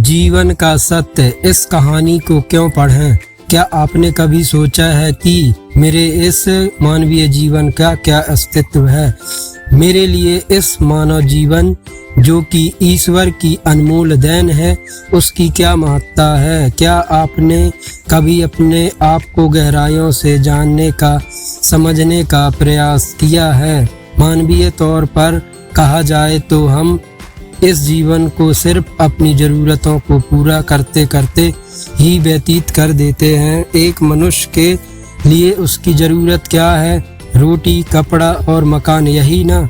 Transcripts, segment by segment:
जीवन का सत्य, इस कहानी को क्यों पढ़ें? क्या आपने कभी सोचा है कि मेरे इस मानवीय जीवन का क्या अस्तित्व है? मेरे लिए इस मानव जीवन जो कि ईश्वर की अनमोल देन है, उसकी क्या महत्ता है? क्या आपने कभी अपने आप को गहराइयों से जानने का, समझने का प्रयास किया है? मानवीय तौर पर कहा जाए तो हम इस जीवन को सिर्फ अपनी ज़रूरतों को पूरा करते करते ही व्यतीत कर देते हैं। एक मनुष्य के लिए उसकी ज़रूरत क्या है? रोटी, कपड़ा और मकान, यही ना?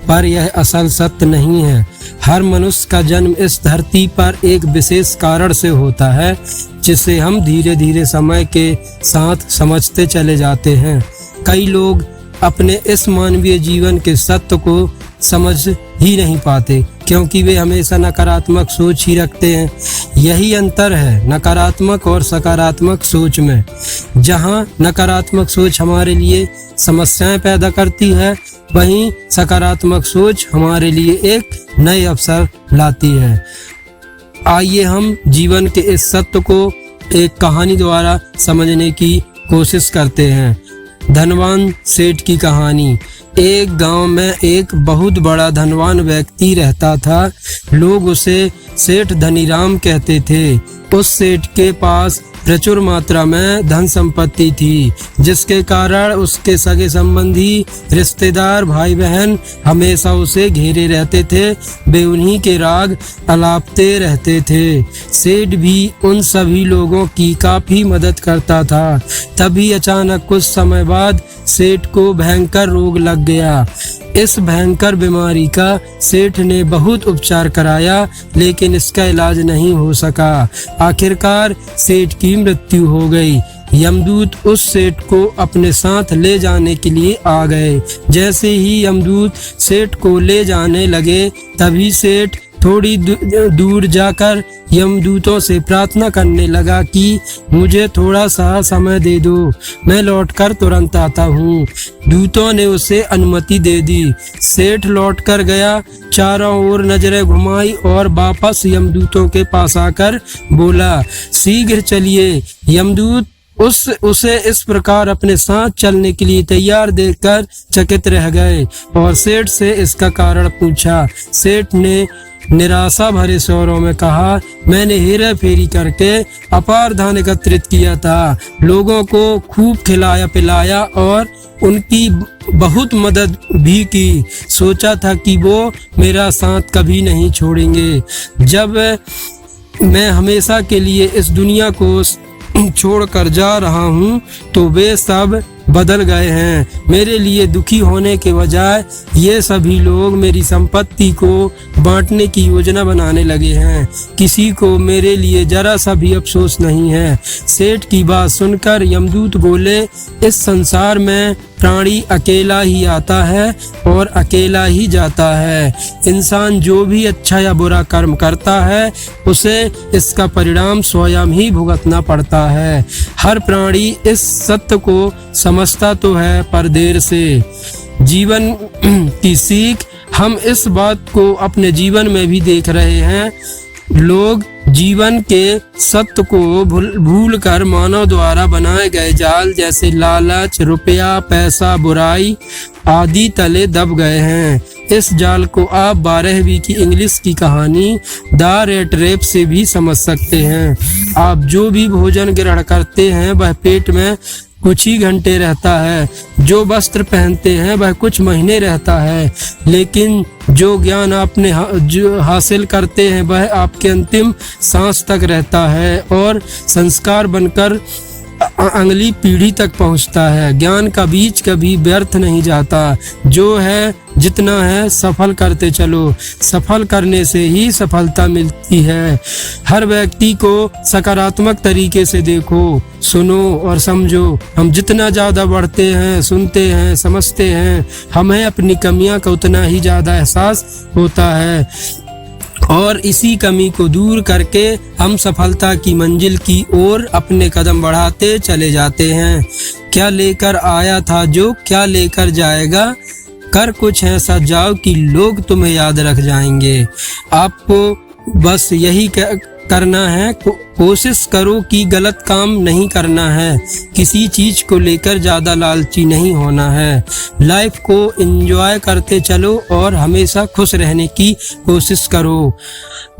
पर यह असल सत्य नहीं है। हर मनुष्य का जन्म इस धरती पर एक विशेष कारण से होता है, जिसे हम धीरे धीरे समय के साथ समझते चले जाते हैं। कई लोग अपने इस मानवीय जीवन के सत्य को समझ ही नहीं पाते, क्योंकि वे हमेशा नकारात्मक सोच ही रखते हैं। यही अंतर है नकारात्मक और सकारात्मक सोच में। जहां नकारात्मक सोच हमारे लिए समस्याएं पैदा करती है, वहीं सकारात्मक सोच हमारे लिए एक नए अवसर लाती है। आइए हम जीवन के इस सत्य को एक कहानी द्वारा समझने की कोशिश करते हैं। धनवान सेठ की कहानी। एक गांव में एक बहुत बड़ा धनवान व्यक्ति रहता था। लोग उसे सेठ धनीराम कहते थे। उस सेठ के पास प्रचुर मात्रा में धन संपत्ति थी, जिसके कारण उसके सगे संबंधी, रिश्तेदार, भाई बहन हमेशा उसे घेरे रहते थे। वे उन्हीं के राग अलापते रहते थे। सेठ भी उन सभी लोगों की काफी मदद करता था। तभी अचानक कुछ समय बाद सेठ को भयंकर रोग लग गया। इस भयंकर बीमारी का सेठ ने बहुत उपचार कराया, लेकिन इसका इलाज नहीं हो सका। आखिरकार सेठ की मृत्यु हो गई। यमदूत उस सेठ को अपने साथ ले जाने के लिए आ गए। जैसे ही यमदूत सेठ को ले जाने लगे, तभी सेठ थोड़ी दूर जाकर यमदूतों से प्रार्थना करने लगा कि मुझे थोड़ा सा समय दे दो, मैं लौटकर तुरंत आता हूँ। दूतों ने उसे अनुमति दे दी। सेठ लौटकर गया, चारों ओर नजरें घुमाई और वापस यमदूतों के पास आकर बोला, शीघ्र चलिए। यमदूत उसे इस प्रकार अपने साथ चलने के लिए तैयार देखकर चकित रह गए और सेठ से इसका कारण पूछा। सेठ ने निराशा भरे स्वरों में कहा, मैंने हेरा फेरी करके अपार धन एकत्रित किया था, लोगों को खूब खिलाया पिलाया और उनकी बहुत मदद भी की। सोचा था कि वो मेरा साथ कभी नहीं छोड़ेंगे। जब मैं हमेशा के लिए इस दुनिया को छोड़कर जा रहा हूँ, तो वे सब बदल गए हैं। मेरे लिए दुखी होने के बजाय ये सभी लोग मेरी संपत्ति को बांटने की योजना बनाने लगे हैं। किसी को मेरे लिए जरा सा भी अफसोस नहीं है। सेठ की बात सुनकर यमदूत बोले, इस संसार में प्राणी अकेला ही आता है और अकेला ही जाता है। इंसान जो भी अच्छा या बुरा कर्म करता है, उसे इसका परिणाम स्वयं ही भुगतना पड़ता है। हर प्राणी इस सत्य को समझता तो है, पर देर से। जीवन की सीख, हम इस बात को अपने जीवन में भी देख रहे हैं। लोग जीवन के सत्य को भूल कर मानव द्वारा बनाए गए जाल जैसे लालच, रुपया, पैसा, बुराई आदि तले दब गए हैं। इस जाल को आप 12वीं की इंग्लिश की कहानी द रैट रेस से भी समझ सकते हैं। आप जो भी भोजन ग्रहण करते हैं, वह पेट में कुछ ही घंटे रहता है। जो वस्त्र पहनते हैं, वह कुछ महीने रहता है। लेकिन जो ज्ञान आपने जो हासिल करते हैं, वह आपके अंतिम सांस तक रहता है और संस्कार बनकर अगली पीढ़ी तक पहुंचता है। ज्ञान का बीज कभी व्यर्थ नहीं जाता। जो है जितना है सफल करते चलो, सफल करने से ही सफलता मिलती है। हर व्यक्ति को सकारात्मक तरीके से देखो, सुनो और समझो। हम जितना ज़्यादा बढ़ते हैं, सुनते हैं, समझते हैं, हमें अपनी कमियां का उतना ही ज़्यादा एहसास होता है और इसी कमी को दूर करके हम सफलता की मंजिल की ओर अपने कदम बढ़ाते चले जाते हैं। क्या लेकर आया था जो क्या लेकर जाएगा, कर कुछ ऐसा जाओ कि लोग तुम्हें याद रख जाएंगे। आपको बस यही करना है, कोशिश करो कि गलत काम नहीं करना है, किसी चीज को लेकर ज्यादा लालची नहीं होना है, लाइफ को एंजॉय करते चलो और हमेशा खुश रहने की कोशिश करो।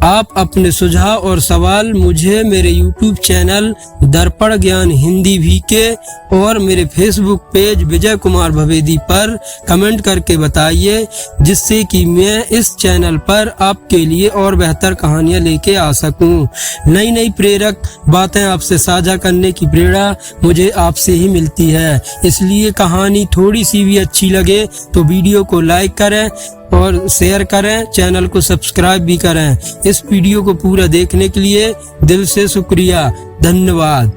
आप अपने सुझाव और सवाल मुझे मेरे YouTube चैनल दर्पण ज्ञान हिंदी VK और मेरे Facebook पेज विजय कुमार भवेदी पर कमेंट करके बताइए, जिससे कि मैं इस चैनल पर आपके लिए और बेहतर कहानियां लेके आ सकूं। नई नई प्रेरक बातें आपसे साझा करने की प्रेरणा मुझे आपसे ही मिलती है, इसलिए कहानी थोड़ी सी भी अच्छी लगे तो वीडियो को लाइक करें और शेयर करें, चैनल को सब्सक्राइब भी करें। इस वीडियो को पूरा देखने के लिए दिल से शुक्रिया, धन्यवाद।